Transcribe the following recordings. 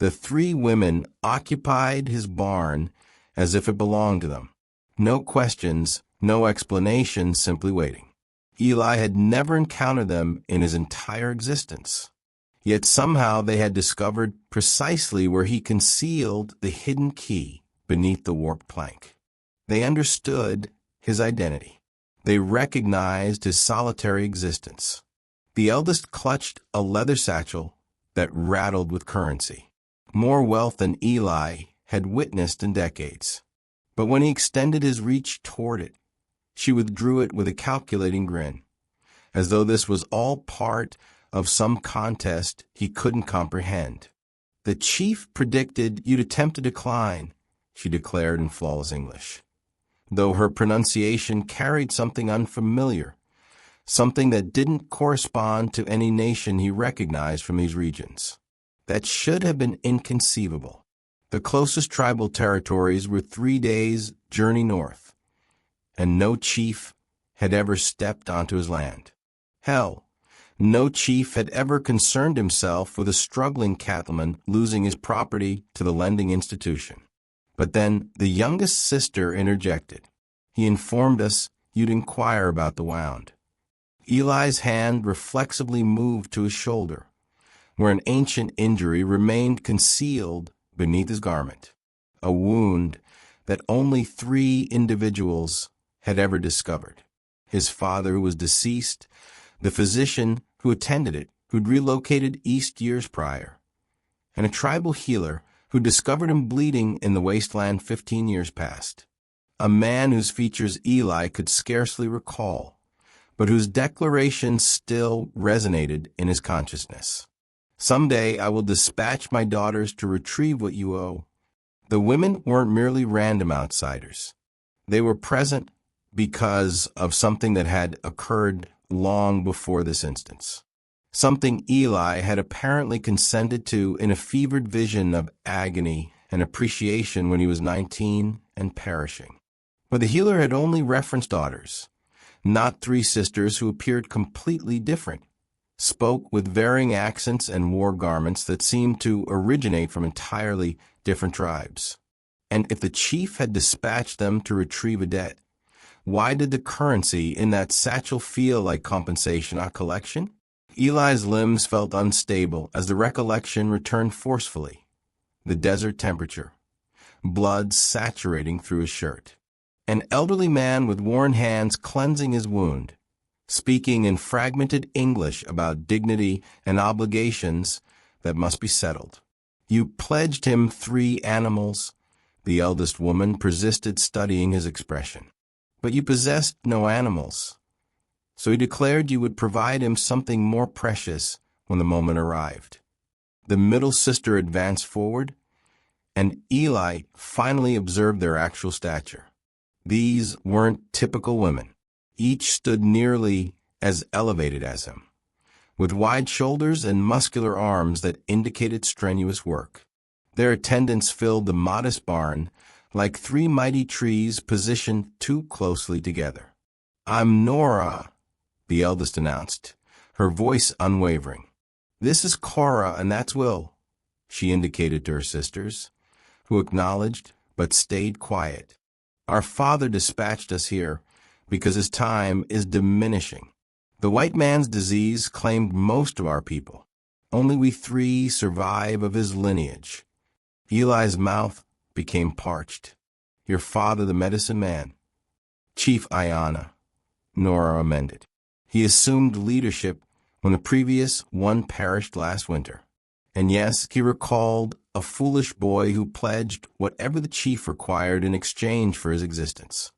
The three women occupied his barn as if it belonged to them. No questions, no explanations, simply waiting. Eli had never encountered them in his entire existence. Yet somehow they had discovered precisely where he concealed the hidden key beneath the warped plank. They understood his identity. They recognized his solitary existence. The eldest clutched a leather satchel that rattled with currency, more wealth than Eli had witnessed in decades. But when he extended his reach toward it, she withdrew it with a calculating grin, as though this was all part of some contest he couldn't comprehend. "The chief predicted you'd attempt to decline," she declared in flawless English, though her pronunciation carried something unfamiliar, something that didn't correspond to any nation he recognized from these regions. That should have been inconceivable. The closest tribal territories were 3 days' journey north, and no chief had ever stepped onto his land. Hell, no chief had ever concerned himself with a struggling cattleman losing his property to the lending institution. But then the youngest sister interjected. "He informed us you'd inquire about the wound." Eli's hand reflexively moved to his shoulder, where an ancient injury remained concealed beneath his garment, a wound that only 3 individuals had ever discovered. His father, who was deceased, the physician who attended it, who'd relocated east years prior, and a tribal healer who discovered him bleeding in the wasteland 15 years past. A man whose features Eli could scarcely recall, but whose declarations still resonated in his consciousness. "Someday I will dispatch my daughters to retrieve what you owe." The women weren't merely random outsiders. They were present because of something that had occurred long before this instance. Something Eli had apparently consented to in a fevered vision of agony and appreciation when he was 19 and perishing. But the healer had only referenced daughters, not 3 sisters who appeared completely different, spoke with varying accents and wore garments that seemed to originate from entirely different tribes. And if the chief had dispatched them to retrieve a debt, why did the currency in that satchel feel like compensation, not collection? Eli's limbs felt unstable as the recollection returned forcefully. The desert temperature, blood saturating through his shirt. An elderly man with worn hands cleansing his wound, speaking in fragmented English about dignity and obligations that must be settled. "You pledged him 3 animals," the eldest woman persisted, studying his expression. "But you possessed no animals. So he declared you would provide him something more precious when the moment arrived." The middle sister advanced forward, and Eli finally observed their actual stature. These weren't typical women. Each stood nearly as elevated as him, with wide shoulders and muscular arms that indicated strenuous work. Their attendants filled the modest barn like 3 mighty trees positioned too closely together. "I'm Nora," the eldest announced, her voice unwavering. "This is Cora, and that's Will," she indicated to her sisters, who acknowledged but stayed quiet. "Our father dispatched us here because his time is diminishing. The white man's disease claimed most of our people. Only we 3 survive of his lineage." Eli's mouth became parched. "Your father, the medicine man." "Chief Ayana," Nora amended. "He assumed leadership when the previous one perished last winter. And yes, he recalled a foolish boy who pledged whatever the chief required in exchange for his existence."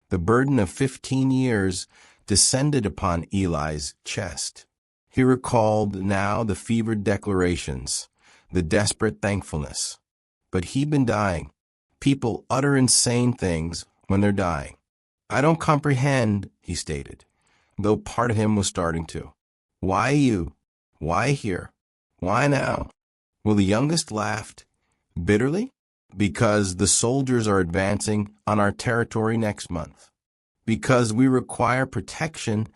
The burden of 15 years descended upon Eli's chest. He recalled now the fevered declarations, the desperate thankfulness. But he'd been dying. People utter insane things when they're dying. "I don't comprehend," he stated, though part of him was starting to. "Why you? Why here? Why now?" Well, the youngest laughed bitterly. "Because the soldiers are advancing on our territory next month. Because we require protection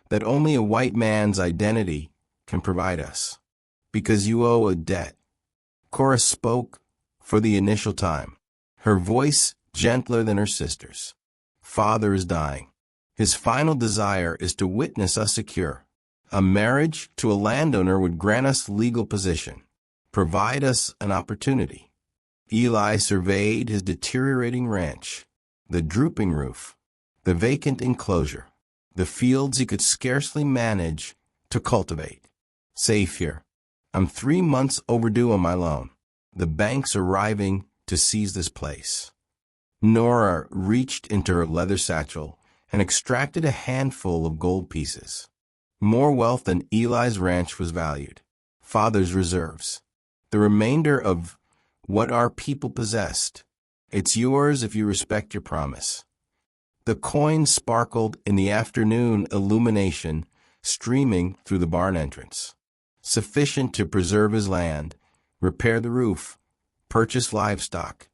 that only a white man's identity can provide us. Because you owe a debt. Cora spoke for the initial time, her voice gentler than her sister's. Father is dying. His final desire is to witness us secure. A marriage to a landowner would grant us legal position, provide us an opportunity. Eli surveyed his deteriorating ranch, the drooping roof, the vacant enclosure, the fields he could scarcely manage to cultivate. Safe here. I'm 3 months overdue on my loan. The bank's arriving to seize this place. Nora reached into her leather satchel and extracted a handful of gold pieces. More wealth than Eli's ranch was valued. Father's reserves. The remainder of what our people possessed. It's yours if you respect your promise. The coin sparkled in the afternoon illumination streaming through the barn entrance. Sufficient to preserve his land, repair the roof, purchase livestock.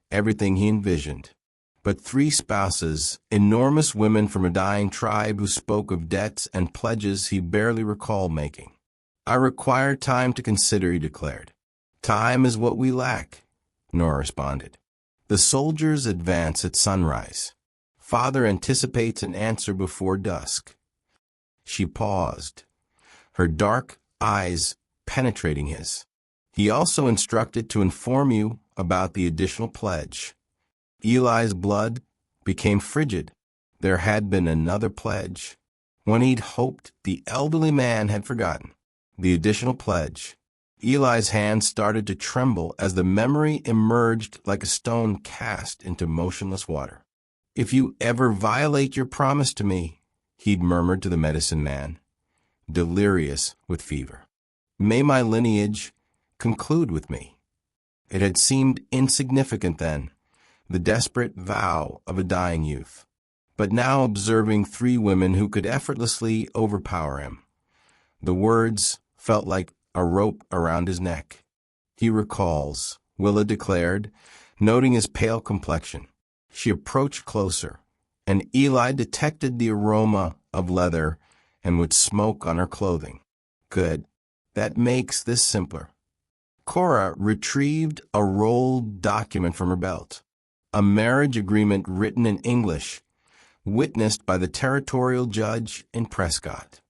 Everything he envisioned. But 3 spouses, enormous women from a dying tribe who spoke of debts and pledges he barely recalled making. I require time to consider, he declared. Time is what we lack, Nora responded. The soldiers advance at sunrise. Father anticipates an answer before dusk. She paused, her dark eyes penetrating his. He also instructed to inform you about the additional pledge. Eli's blood became frigid. There had been another pledge, one he'd hoped the elderly man had forgotten. The additional pledge. Eli's hand started to tremble as the memory emerged like a stone cast into motionless water. If you ever violate your promise to me, he'd murmured to the medicine man, delirious with fever, may my lineage conclude with me. It had seemed insignificant then, the desperate vow of a dying youth. But now observing 3 women who could effortlessly overpower him, the words felt like a rope around his neck. He recalls, Willa declared, noting his pale complexion. She approached closer, and Eli detected the aroma of leather and would smoke on her clothing. Good. That makes this simpler. Cora retrieved a rolled document from her belt, a marriage agreement written in English, witnessed by the territorial judge in Prescott.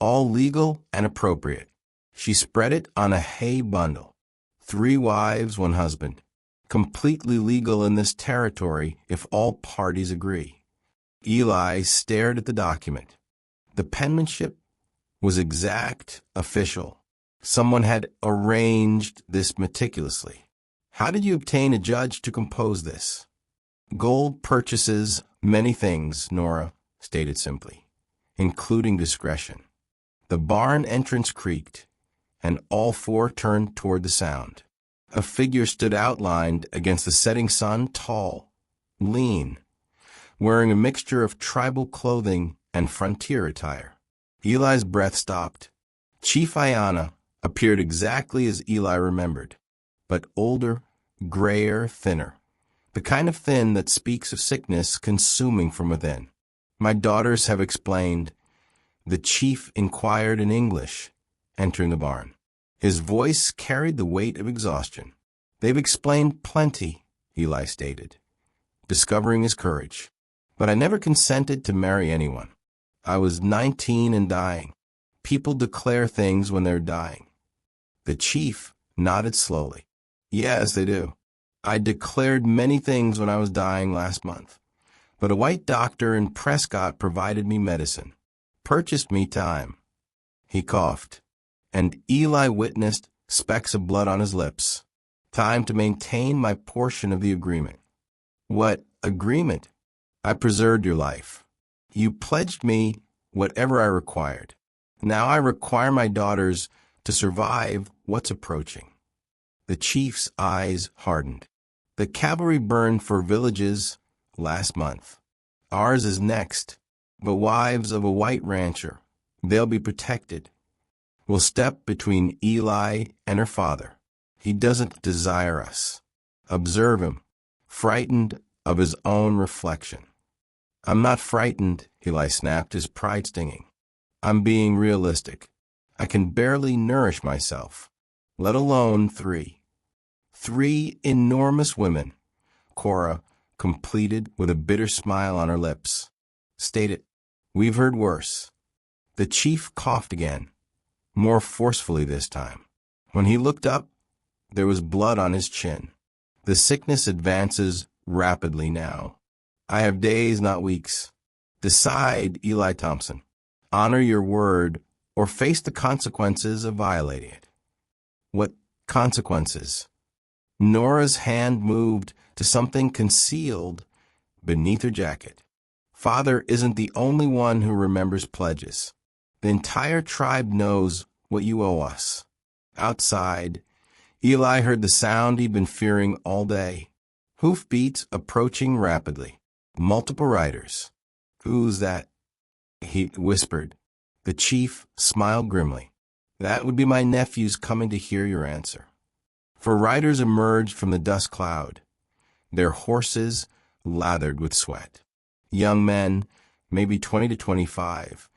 All legal and appropriate. She spread it on a hay bundle. 3 wives, 1 husband. Completely legal in this territory if all parties agree. Eli stared at the document. The penmanship was exact, official. Someone had arranged this meticulously. How did you obtain a judge to compose this? Gold purchases many things, Nora stated simply, including discretion. The barn entrance creaked, and all 4 turned toward the sound. A figure stood outlined against the setting sun, tall, lean, wearing a mixture of tribal clothing and frontier attire. Eli's breath stopped. Chief Ayanna appeared exactly as Eli remembered, but older, grayer, thinner, the kind of thin that speaks of sickness consuming from within. My daughters have explained, the chief inquired in English, entering the barn. His voice carried the weight of exhaustion. They've explained plenty, Eli stated, discovering his courage. But I never consented to marry anyone. I was 19 and dying. People declare things when they're dying. The chief nodded slowly. Yes, they do. I declared many things when I was dying last month. But a white doctor in Prescott provided me medicine, purchased me time. He coughed, and Eli witnessed specks of blood on his lips. Time to maintain my portion of the agreement. What agreement? I preserved your life. You pledged me whatever I required. Now I require my daughters to survive what's approaching. The chief's eyes hardened. The cavalry burned for villages last month. Ours is next, but wives of a white rancher, they'll be protected. We'll step between Eli and her father. He doesn't desire us. Observe him, frightened of his own reflection. I'm not frightened, Eli snapped, his pride stinging. I'm being realistic. I can barely nourish myself, let alone 3. 3 enormous women, Cora completed with a bitter smile on her lips. Stated, "We've heard worse." The chief coughed again, more forcefully this time. When he looked up, there was blood on his chin. "The sickness advances rapidly now. I have days, not weeks. Decide, Eli Thompson. Honor your word or face the consequences of violating it." "What consequences?" Nora's hand moved to something concealed beneath her jacket. "Father isn't the only one who remembers pledges. The entire tribe knows what you owe us." Outside, Eli heard the sound he'd been fearing all day. Hoofbeats approaching rapidly. Multiple riders. "Who's that?" he whispered. The chief smiled grimly. "That would be my nephews coming to hear your answer." 4 riders emerged from the dust cloud, their horses lathered with sweat. Young men, maybe 20 to 25,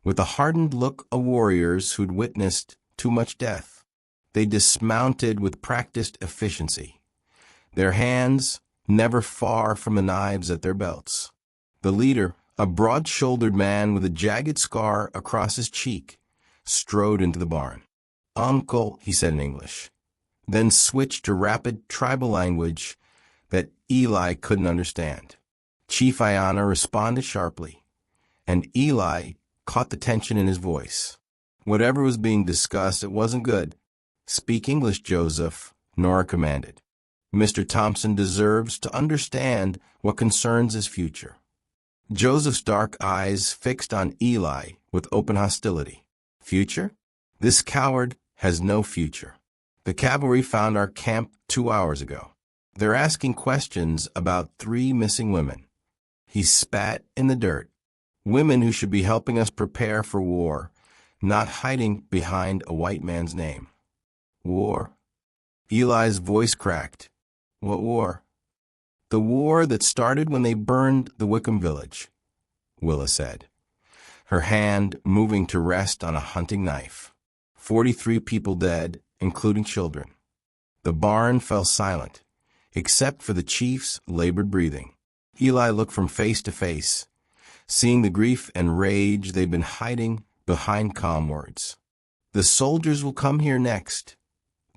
with the hardened look of warriors who'd witnessed too much death. They dismounted with practiced efficiency, their hands never far from the knives at their belts. The leader, a broad-shouldered man with a jagged scar across his cheek, strode into the barn. "Uncle," he said in English, then switched to rapid tribal language that Eli couldn't understand. Chief Ayanna responded sharply, and Eli caught the tension in his voice. Whatever was being discussed, it wasn't good. "Speak English, Joseph," Nora commanded. "Mr. Thompson deserves to understand what concerns his future." Joseph's dark eyes fixed on Eli with open hostility. "Future? This coward has no future. The cavalry found our camp 2 hours ago. They're asking questions about 3 missing women." He spat in the dirt. "Women who should be helping us prepare for war, not hiding behind a white man's name." "War?" Eli's voice cracked. "What war?" "The war that started when they burned the Wickham village," Willa said, her hand moving to rest on a hunting knife. 43 people dead, including children. The barn fell silent, except for the chief's labored breathing. Eli looked from face to face, seeing the grief and rage they'd been hiding behind calm words. "The soldiers will come here next,"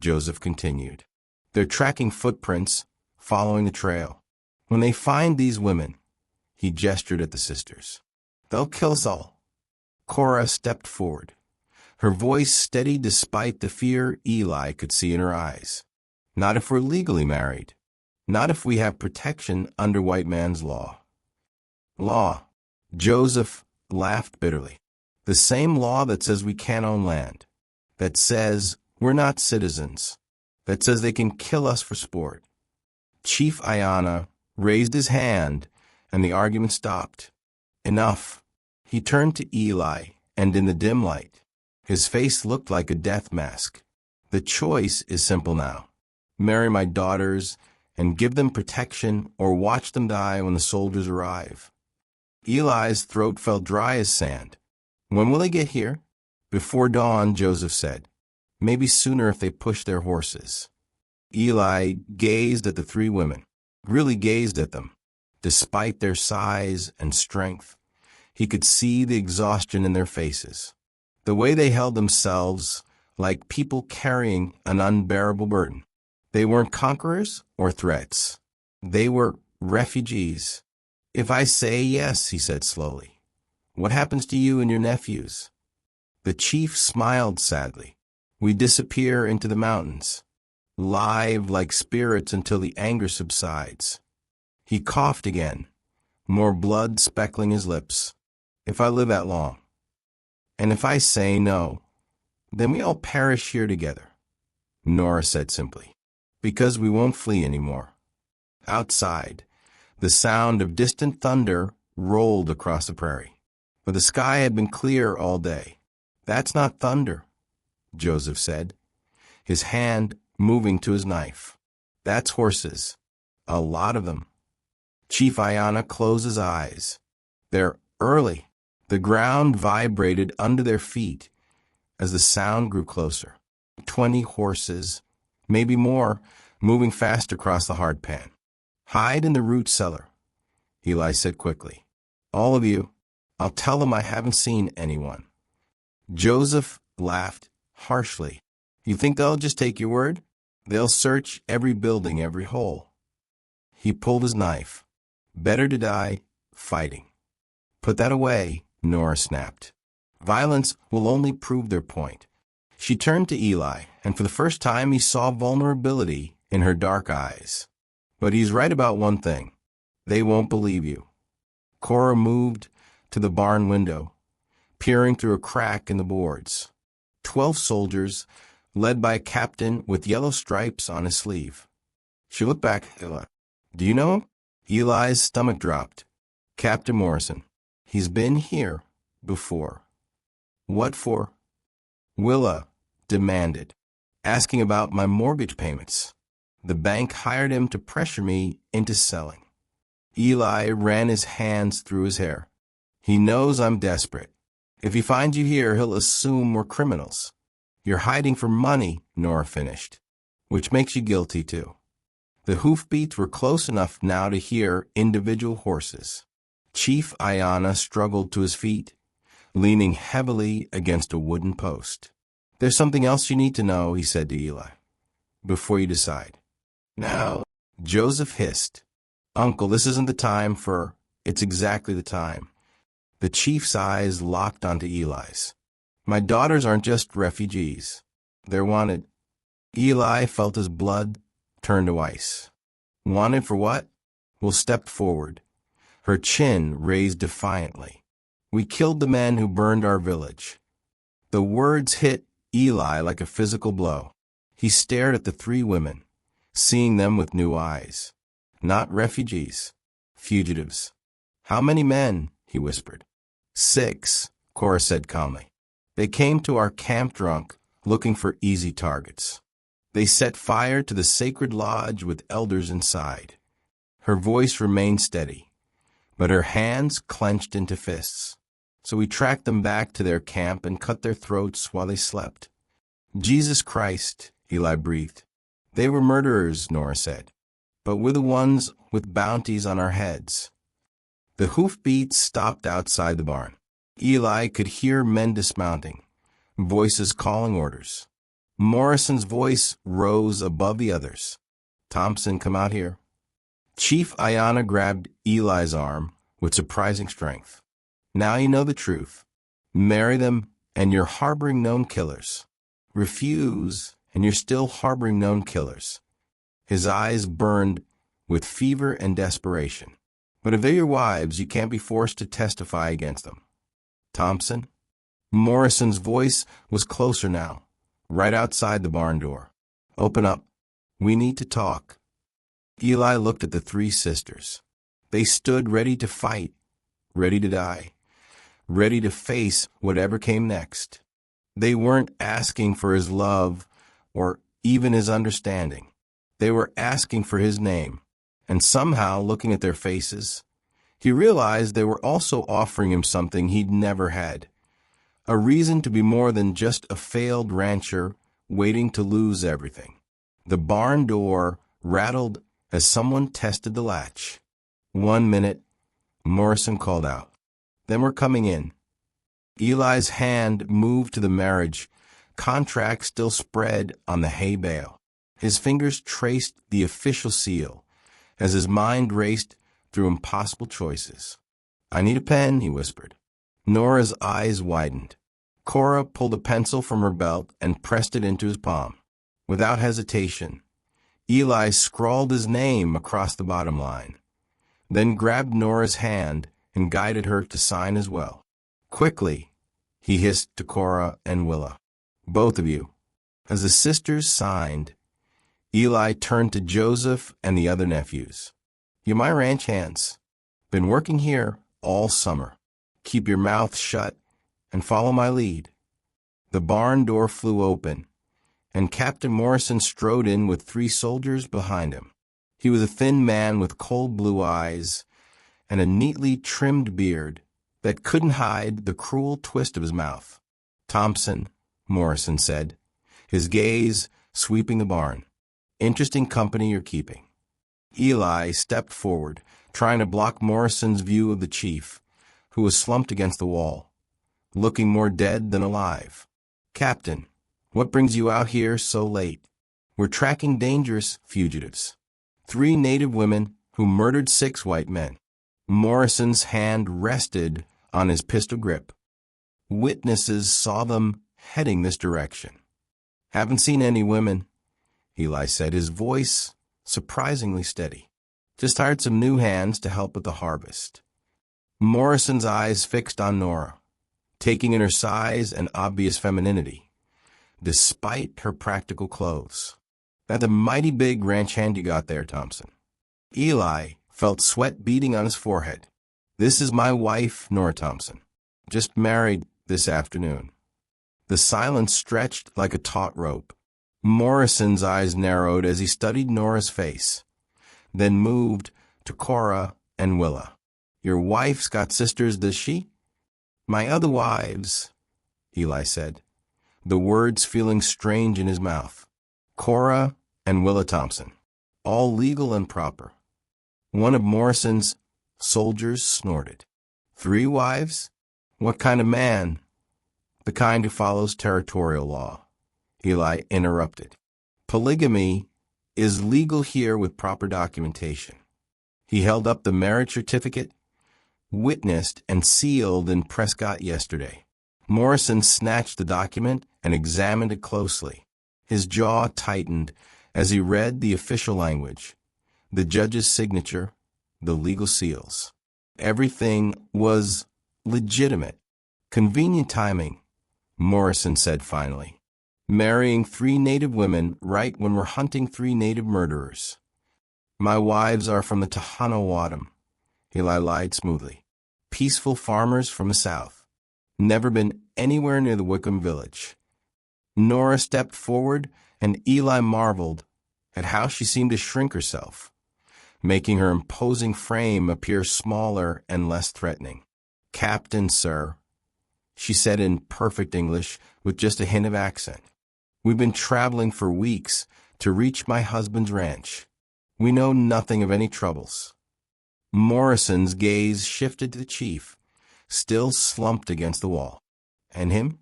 Joseph continued. "They're tracking footprints, following the trail. When they find these women," he gestured at the sisters, "they'll kill us all." Cora stepped forward, her voice steady despite the fear Eli could see in her eyes. "Not if we're legally married. Not if we have protection under white man's law." "Law?" Joseph laughed bitterly. "The same law that says we can't own land, that says we're not citizens, that says they can kill us for sport." Chief Ayanna raised his hand, and the argument stopped. "Enough." He turned to Eli, and in the dim light, his face looked like a death mask. "The choice is simple now. Marry my daughters and give them protection, or watch them die when the soldiers arrive." Eli's throat felt dry as sand. "When will they get here?" "Before dawn," Joseph said. "Maybe sooner if they push their horses." Eli gazed at the 3 women, really gazed at them. Despite their size and strength, he could see the exhaustion in their faces. The way they held themselves, like people carrying an unbearable burden. They weren't conquerors or threats. They were refugees. "If I say yes," he said slowly, "what happens to you and your nephews?" The chief smiled sadly. "We disappear into the mountains, live like spirits until the anger subsides." He coughed again, more blood speckling his lips. "If I live that long. And if I say no, then we all perish here together," Nora said simply, "because we won't flee anymore." Outside, the sound of distant thunder rolled across the prairie, but the sky had been clear all day. "That's not thunder," Joseph said, his hand moving to his knife. "That's horses. A lot of them." Chief Ayanna closed his eyes. "They're early." The ground vibrated under their feet as the sound grew closer. 20 horses, maybe more, moving fast across the hard pan. "Hide in the root cellar," Eli said quickly. "All of you. I'll tell them I haven't seen anyone." Joseph laughed harshly. "You think they'll just take your word? They'll search every building, every hole." He pulled his knife. "Better to die fighting." "Put that away," Nora snapped. "Violence will only prove their point." She turned to Eli, and for the first time he saw vulnerability in her dark eyes. "But he's right about one thing. They won't believe you." Cora moved to the barn window, peering through a crack in the boards. 12 soldiers, led by a captain with yellow stripes on his sleeve. She looked back at Eli. "Do you know him?" Eli's stomach dropped. "Captain Morrison. He's been here before." "What for?" Willa demanded. "Asking about my mortgage payments. The bank hired him to pressure me into selling." Eli ran his hands through his hair. "He knows I'm desperate. If he finds you here, he'll assume we're criminals." "You're hiding for money," Nora finished, "which makes you guilty, too." The hoofbeats were close enough now to hear individual horses. Chief Ayanna struggled to his feet, leaning heavily against a wooden post. "There's something else you need to know," he said to Eli, "before you decide." "No," Joseph hissed. "Uncle, this isn't the time for—" "It's exactly the time." The chief's eyes locked onto Eli's. "My daughters aren't just refugees. They're wanted." Eli felt his blood turn to ice. "Wanted for what?" Will stepped forward, her chin raised defiantly. "We killed the men who burned our village." The words hit Eli like a physical blow. He stared at the 3 women, seeing them with new eyes. Not refugees, fugitives. "How many men?" he whispered. 6, Cora said calmly. "They came to our camp drunk, looking for easy targets. They set fire to the sacred lodge with elders inside." Her voice remained steady, but her hands clenched into fists. "So we tracked them back to their camp and cut their throats while they slept." "Jesus Christ," Eli breathed. "They were murderers," Nora said. "But we're the ones with bounties on our heads." The hoofbeats stopped outside the barn. Eli could hear men dismounting, voices calling orders. Morrison's voice rose above the others. "Thompson, come out here." Chief Ayanna grabbed Eli's arm with surprising strength. "Now you know the truth. Marry them, and you're harboring known killers. Refuse, and you're still harboring known killers." His eyes burned with fever and desperation. "But if they're your wives, you can't be forced to testify against them." "Thompson?" Morrison's voice was closer now, right outside the barn door. "Open up. We need to talk." Eli looked at the 3 sisters. They stood ready to fight, ready to die, ready to face whatever came next. They weren't asking for his love or even his understanding. They were asking for his name. And somehow, looking at their faces, he realized they were also offering him something he'd never had. A reason to be more than just a failed rancher waiting to lose everything. The barn door rattled as someone tested the latch. "1 minute," Morrison called out. "Then we're coming in." Eli's hand moved to the marriage contract still spread on the hay bale. His fingers traced the official seal as his mind raced through impossible choices. "I need a pen," he whispered. Nora's eyes widened. Cora pulled a pencil from her belt and pressed it into his palm. Without hesitation, Eli scrawled his name across the bottom line, then grabbed Nora's hand and guided her to sign as well. "Quickly," he hissed to Cora and Willa. "Both of you." As the sisters signed, Eli turned to Joseph and the other nephews. "You're my ranch hands. Been working here all summer. Keep your mouth shut and follow my lead." The barn door flew open, and Captain Morrison strode in with 3 soldiers behind him. He was a thin man with cold blue eyes and a neatly trimmed beard that couldn't hide the cruel twist of his mouth. "Thompson," Morrison said, his gaze sweeping the barn. Interesting company you're keeping. Eli stepped forward, trying to block Morrison's view of the chief, who was slumped against the wall, looking more dead than alive. Captain, what brings you out here so late? We're tracking dangerous fugitives. 3 native women who murdered 6 white men. Morrison's hand rested on his pistol grip. Witnesses saw them heading this direction. Haven't seen any women, Eli said, his voice surprisingly steady. Just hired some new hands to help with the harvest. Morrison's eyes fixed on Nora, taking in her size and obvious femininity, despite her practical clothes. That's a mighty big ranch hand you got there, Thompson. Eli felt sweat beading on his forehead. This is my wife, Nora Thompson. Just married this afternoon. The silence stretched like a taut rope. Morrison's eyes narrowed as he studied Nora's face, then moved to Cora and Willa. Your wife's got sisters, does she? My other wives, Eli said, the words feeling strange in his mouth. Cora and Willa Thompson, all legal and proper. One of Morrison's soldiers snorted. 3 wives? What kind of man? The kind who follows territorial law, Eli interrupted. Polygamy is legal here with proper documentation. He held up the marriage certificate, witnessed and sealed in Prescott yesterday. Morrison snatched the document and examined it closely. His jaw tightened as he read the official language, the judge's signature, the legal seals. Everything was legitimate. Convenient timing, Morrison said finally. Marrying 3 native women right when we're hunting 3 native murderers. My wives are from the Tohono-O'odham, Eli lied smoothly. Peaceful farmers from the south. Never been anywhere near the Wickham village. Nora stepped forward, and Eli marveled at how she seemed to shrink herself, making her imposing frame appear smaller and less threatening. Captain, sir, she said in perfect English with just a hint of accent. We've been traveling for weeks to reach my husband's ranch. We know nothing of any troubles. Morrison's gaze shifted to the chief, still slumped against the wall. And him?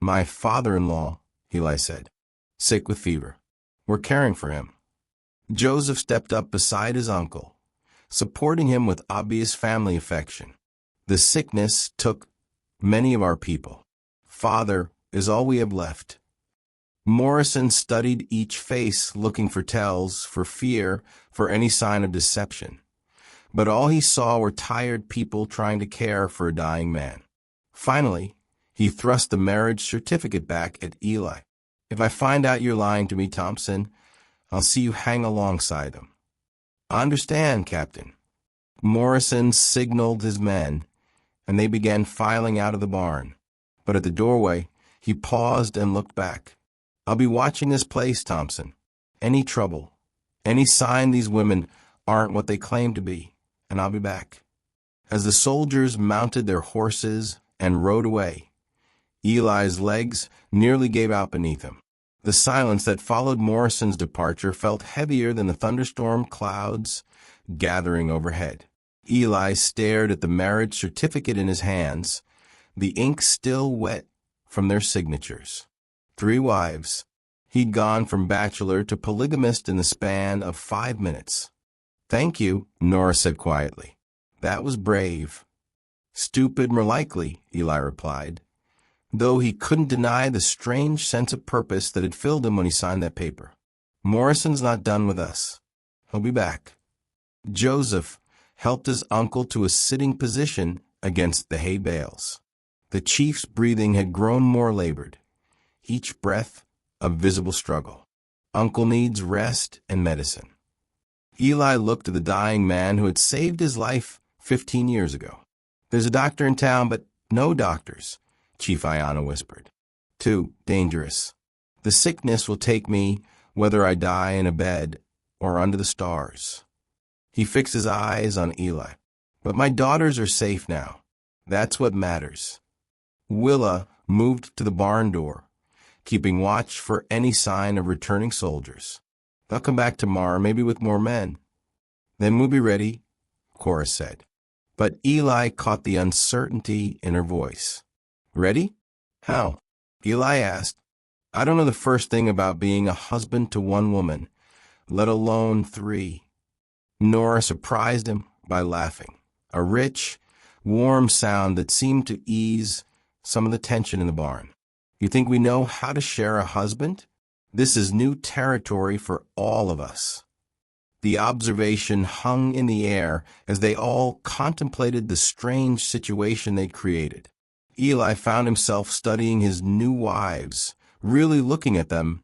My father-in-law, Eli said, sick with fever. We're caring for him. Joseph stepped up beside his uncle, supporting him with obvious family affection. The sickness took many of our people. Father is all we have left. Morrison studied each face, looking for tells, for fear, for any sign of deception. But all he saw were tired people trying to care for a dying man. Finally, he thrust the marriage certificate back at Eli. If I find out you're lying to me, Thompson, I'll see you hang alongside them. I understand, Captain. Morrison signaled his men, and they began filing out of the barn. But at the doorway, he paused and looked back. I'll be watching this place, Thompson. Any trouble, any sign these women aren't what they claim to be, and I'll be back. As the soldiers mounted their horses and rode away, Eli's legs nearly gave out beneath him. The silence that followed Morrison's departure felt heavier than the thunderstorm clouds gathering overhead. Eli stared at the marriage certificate in his hands, the ink still wet from their signatures. 3 wives. He'd gone from bachelor to polygamist in the span of 5 minutes. Thank you, Nora said quietly. That was brave. Stupid, more likely, Eli replied, though he couldn't deny the strange sense of purpose that had filled him when he signed that paper. Morrison's not done with us. He'll be back. Joseph helped his uncle to a sitting position against the hay bales. The chief's breathing had grown more labored, each breath a visible struggle. Uncle needs rest and medicine. Eli looked at the dying man who had saved his life 15 years ago. There's a doctor in town, but no doctors, Chief Ayana whispered. Too dangerous. The sickness will take me whether I die in a bed or under the stars. He fixed his eyes on Eli. But my daughters are safe now. That's what matters. Willa moved to the barn door, keeping watch for any sign of returning soldiers. They'll come back tomorrow, maybe with more men. Then we'll be ready, Cora said. But Eli caught the uncertainty in her voice. Ready? How? Eli asked. I don't know the first thing about being a husband to one woman, let alone 3. Nora surprised him by laughing, a rich, warm sound that seemed to ease some of the tension in the barn. You think we know how to share a husband? This is new territory for all of us. The observation hung in the air as they all contemplated the strange situation they'd created. Eli found himself studying his new wives, really looking at them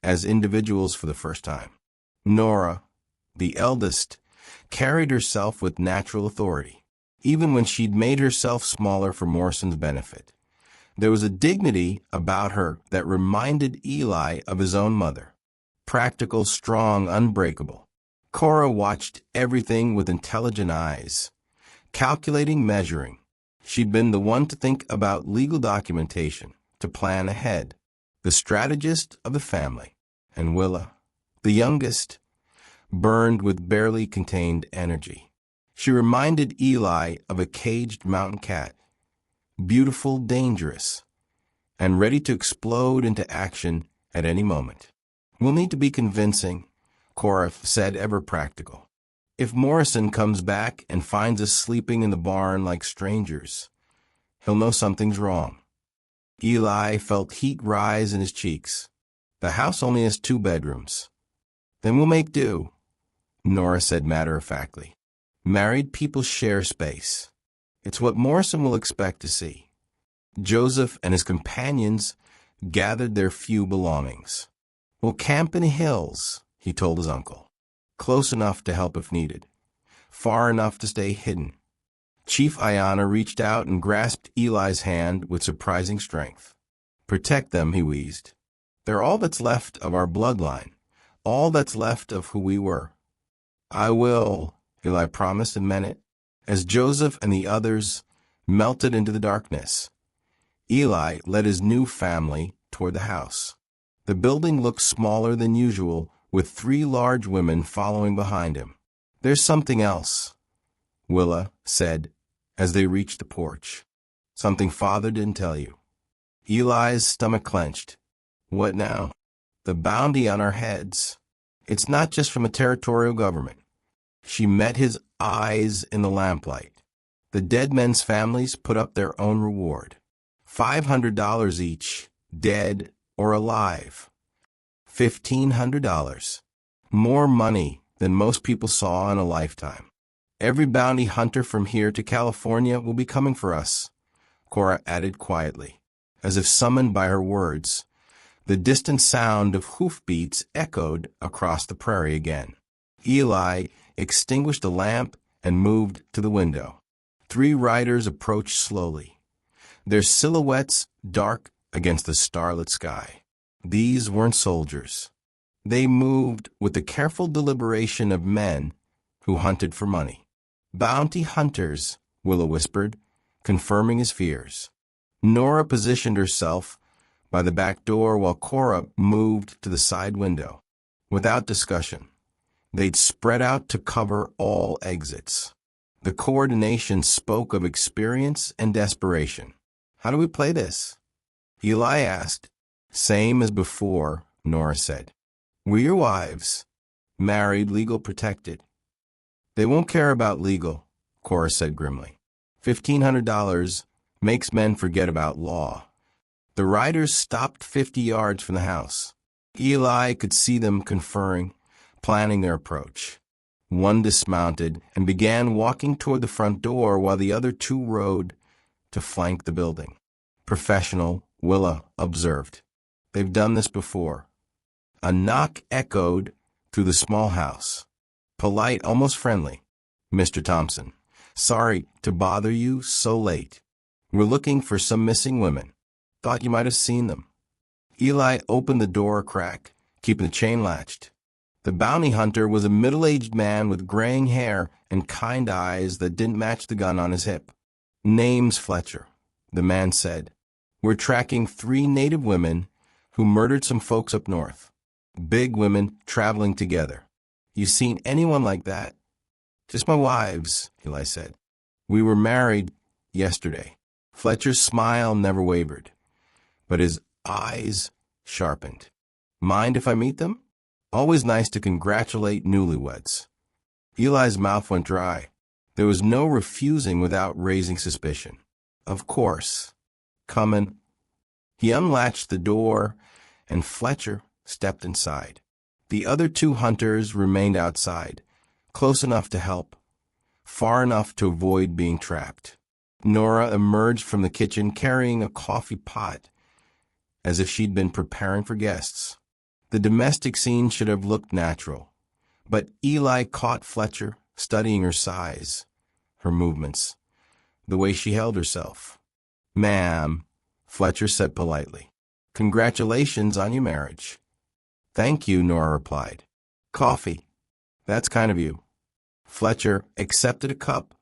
as individuals for the first time. Nora, the eldest, carried herself with natural authority, even when she'd made herself smaller for Morrison's benefit. There was a dignity about her that reminded Eli of his own mother. Practical, strong, unbreakable. Cora watched everything with intelligent eyes, calculating, measuring. She'd been the one to think about legal documentation, to plan ahead, the strategist of the family. And Willa, the youngest, burned with barely contained energy. She reminded Eli of a caged mountain cat, beautiful, dangerous, and ready to explode into action at any moment. We'll need to be convincing, Cora said, ever practical. If Morrison comes back and finds us sleeping in the barn like strangers, he'll know something's wrong. Eli felt heat rise in his cheeks. The house only has 2 bedrooms. Then we'll make do, Nora said matter-of-factly. Married people share space. It's what Morrison will expect to see. Joseph and his companions gathered their few belongings. We'll camp in the hills, he told his uncle. Close enough to help if needed. Far enough to stay hidden. Chief Ayanna reached out and grasped Eli's hand with surprising strength. Protect them, he wheezed. They're all that's left of our bloodline. All that's left of who we were. I will, Eli promised and meant it. As Joseph and the others melted into the darkness, Eli led his new family toward the house. The building looked smaller than usual, with 3 large women following behind him. There's something else, Willa said as they reached the porch. Something Father didn't tell you. Eli's stomach clenched. What now? The bounty on our heads. It's not just from a territorial government. She met his eyes in the lamplight. The dead men's families put up their own reward. $500 each, dead or alive. $1,500. More money than most people saw in a lifetime. Every bounty hunter from here to California will be coming for us, Cora added quietly, as if summoned by her words. The distant sound of hoofbeats echoed across the prairie again. Eli extinguished the lamp and moved to the window. 3 riders approached slowly, their silhouettes dark against the starlit sky. These weren't soldiers. They moved with the careful deliberation of men who hunted for money. Bounty hunters, Willa whispered, confirming his fears. Nora positioned herself by the back door while Cora moved to the side window. Without discussion, they'd spread out to cover all exits. The coordination spoke of experience and desperation. How do we play this? Eli asked. Same as before, Nora said. We're your wives. Married, legal, protected. They won't care about legal, Cora said grimly. $1,500 makes men forget about law. The riders stopped 50 yards from the house. Eli could see them conferring, planning their approach. One dismounted and began walking toward the front door while the other 2 rode to flank the building. Professional, Willa observed. They've done this before. A knock echoed through the small house. Polite, almost friendly. Mr. Thompson, sorry to bother you so late. We're looking for some missing women. Thought you might have seen them. Eli opened the door a crack, keeping the chain latched. The bounty hunter was a middle-aged man with graying hair and kind eyes that didn't match the gun on his hip. Name's Fletcher, the man said. We're tracking 3 native women who murdered some folks up north. Big women traveling together. You seen anyone like that? Just my wives, Eli said. We were married yesterday. Fletcher's smile never wavered, but his eyes sharpened. Mind if I meet them? Always nice to congratulate newlyweds. Eli's mouth went dry. There was no refusing without raising suspicion. Of course. Come in. He unlatched the door, and Fletcher stepped inside. The other two hunters remained outside, close enough to help, far enough to avoid being trapped. Nora emerged from the kitchen carrying a coffee pot, as if she'd been preparing for guests. The domestic scene should have looked natural, but Eli caught Fletcher studying her size, her movements, the way she held herself. "Ma'am," Fletcher said politely, "congratulations on your marriage." "Thank you," Nora replied. "Coffee. That's kind of you." Fletcher accepted a cup,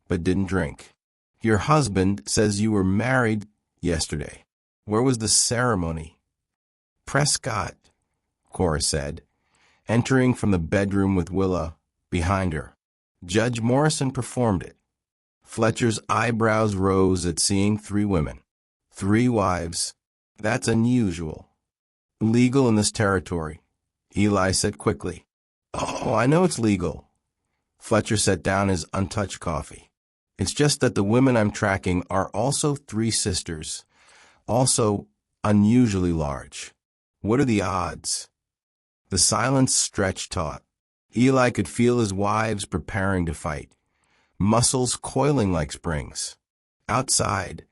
but didn't drink. "Your husband says you were married yesterday. Where was the ceremony?" "Prescott," Cora said, entering from the bedroom with Willa behind her. "Judge Morrison performed it." Fletcher's eyebrows rose at seeing 3 women. 3 wives. That's unusual. Legal in this territory, Eli said quickly. "Oh, I know it's legal." Fletcher set down his untouched coffee. "It's just that the women I'm tracking are also 3 sisters, also unusually large. What are the odds?" The silence stretched taut. Eli could feel his wives preparing to fight, muscles coiling like springs. Outside,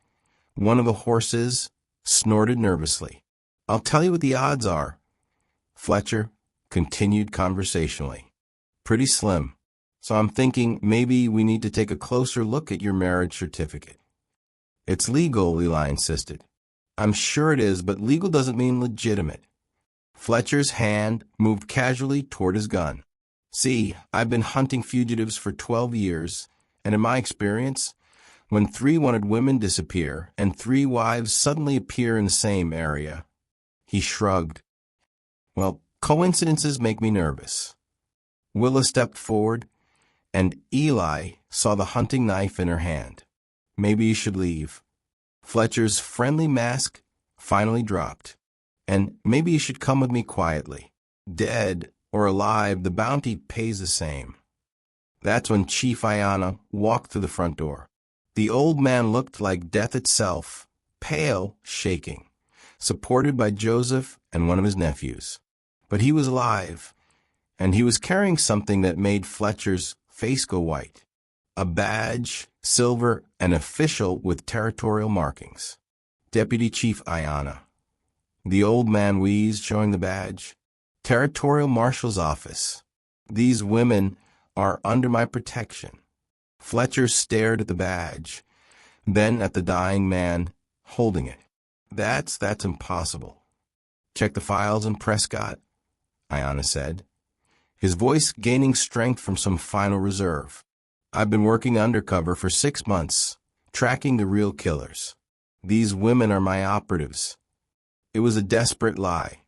one of the horses snorted nervously. "I'll tell you what the odds are," Fletcher continued conversationally. "Pretty slim. So I'm thinking maybe we need to take a closer look at your marriage certificate." "It's legal," Eli insisted. "I'm sure it is, but legal doesn't mean legitimate." Fletcher's hand moved casually toward his gun. "See, I've been hunting fugitives for 12 years, and in my experience, when 3 wanted women disappear and 3 wives suddenly appear in the same area." He shrugged. "Well, coincidences make me nervous." Willa stepped forward, and Eli saw the hunting knife in her hand. "Maybe you should leave." Fletcher's friendly mask finally dropped. "And maybe you should come with me quietly. Dead or alive, the bounty pays the same." That's when Chief Ayanna walked through the front door. The old man looked like death itself, pale, shaking, supported by Joseph and one of his nephews. But he was alive, and he was carrying something that made Fletcher's face go white. A badge, silver, and official with territorial markings. "Deputy Chief Ayanna." The old man wheezed, showing the badge. "Territorial Marshal's Office. These women are under my protection." Fletcher stared at the badge, then at the dying man holding it. That's impossible." "Check the files in Prescott," Ayanna said, his voice gaining strength from some final reserve. "I've been working undercover for 6 months, tracking the real killers. These women are my operatives." It was a desperate lie,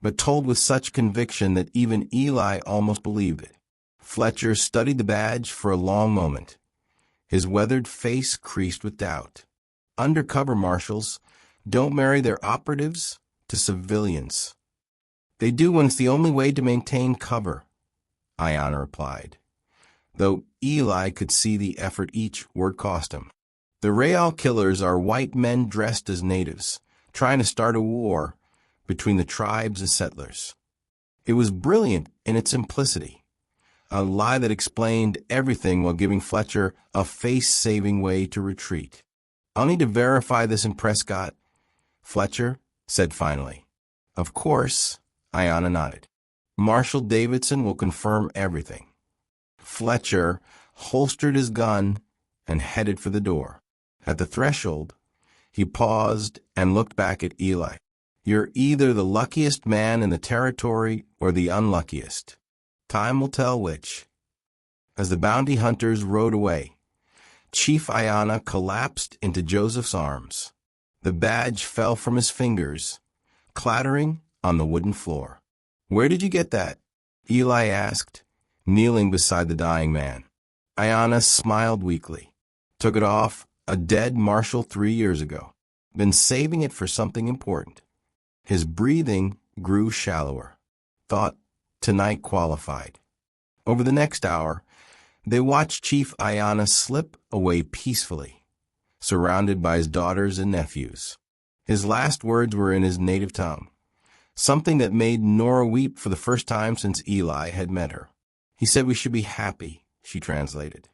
but told with such conviction that even Eli almost believed it. Fletcher studied the badge for a long moment, his weathered face creased with doubt. Undercover marshals don't marry their operatives to civilians. "They do when it's the only way to maintain cover," Ayanna replied, though Eli could see the effort each word cost him. "The Real killers are white men dressed as natives, trying to start a war between the tribes and settlers." It was brilliant in its simplicity, a lie that explained everything while giving Fletcher a face-saving way to retreat. "I'll need to verify this in Prescott," Fletcher said finally. "Of course," Ayanna nodded. "Marshal Davidson will confirm everything." Fletcher holstered his gun and headed for the door. At the threshold, he paused and looked back at Eli. "You're either the luckiest man in the territory or the unluckiest. Time will tell which." As the bounty hunters rode away, Chief Ayanna collapsed into Joseph's arms. The badge fell from his fingers, clattering on the wooden floor. "Where did you get that?" Eli asked, kneeling beside the dying man. Ayanna smiled weakly. "Took it off a dead marshal 3 years ago. Been saving it for something important." His breathing grew shallower. Thought tonight qualified. Over the next hour, they watched Chief Ayanna slip away peacefully, surrounded by his daughters and nephews. His last words were in his native tongue, something that made Nora weep for the first time since Eli had met her. "He said we should be happy," she translated,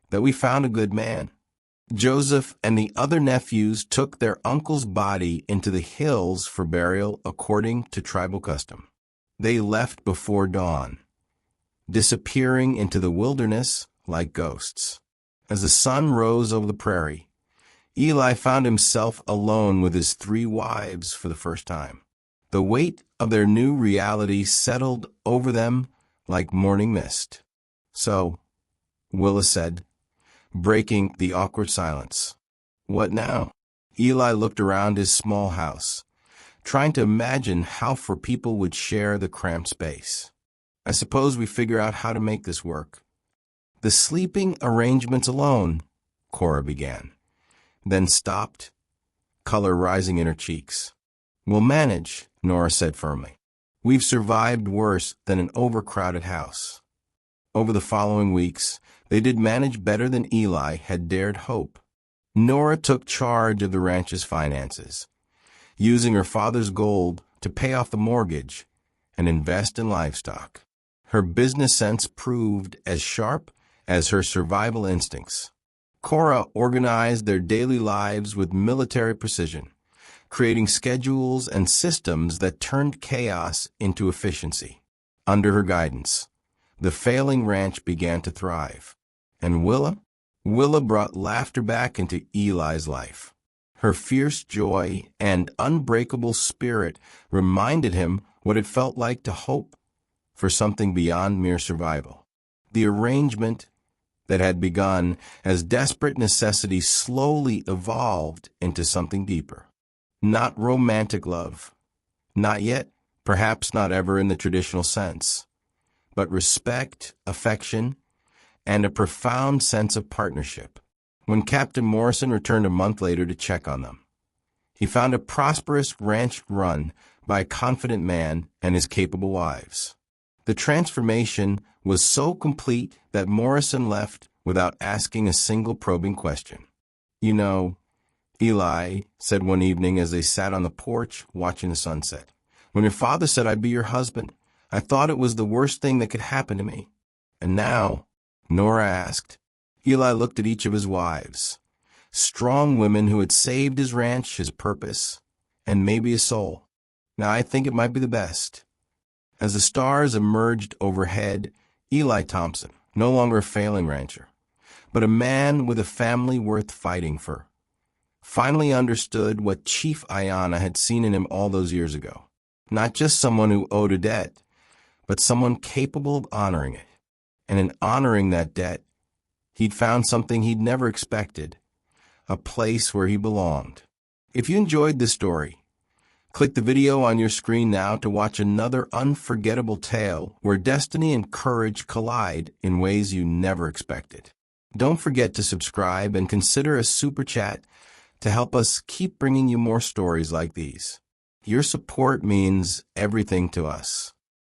"that we found a good man." Joseph and the other nephews took their uncle's body into the hills for burial according to tribal custom. They left before dawn, disappearing into the wilderness like ghosts. As the sun rose over the prairie, Eli found himself alone with his 3 wives for the first time. The weight of their new reality settled over them like morning mist. "So," Willa said, breaking the awkward silence. "What now?" Eli looked around his small house, trying to imagine how 4 people would share the cramped space. "I suppose we figure out how to make this work." "The sleeping arrangements alone," Cora began, then stopped, color rising in her cheeks. "We'll manage," Nora said firmly. "We've survived worse than an overcrowded house." Over the following weeks, they did manage better than Eli had dared hope. Nora took charge of the ranch's finances, using her father's gold to pay off the mortgage and invest in livestock. Her business sense proved as sharp as her survival instincts. Cora organized their daily lives with military precision, creating schedules and systems that turned chaos into efficiency. Under her guidance, the failing ranch began to thrive. And Willa brought laughter back into Eli's life. Her fierce joy and unbreakable spirit reminded him what it felt like to hope for something beyond mere survival. The arrangement that had begun as desperate necessity slowly evolved into something deeper. Not romantic love, not yet, perhaps not ever in the traditional sense, but respect, affection, and a profound sense of partnership. When Captain Morrison returned a month later to check on them, he found a prosperous ranch run by a confident man and his capable wives. The transformation was so complete that Morrison left without asking a single probing question. "You know," Eli said one evening as they sat on the porch watching the sunset, "when your father said I'd be your husband, I thought it was the worst thing that could happen to me. And now," Nora asked. Eli looked at each of his wives, strong women who had saved his ranch, his purpose, and maybe his soul. "Now I think it might be the best." As the stars emerged overhead, Eli Thompson, no longer a failing rancher, but a man with a family worth fighting for, finally understood what Chief Ayanna had seen in him all those years ago. Not just someone who owed a debt, but someone capable of honoring it. And in honoring that debt, he'd found something he'd never expected, a place where he belonged. If you enjoyed this story, click the video on your screen now to watch another unforgettable tale where destiny and courage collide in ways you never expected. Don't forget to subscribe and consider a super chat to help us keep bringing you more stories like these. Your support means everything to us.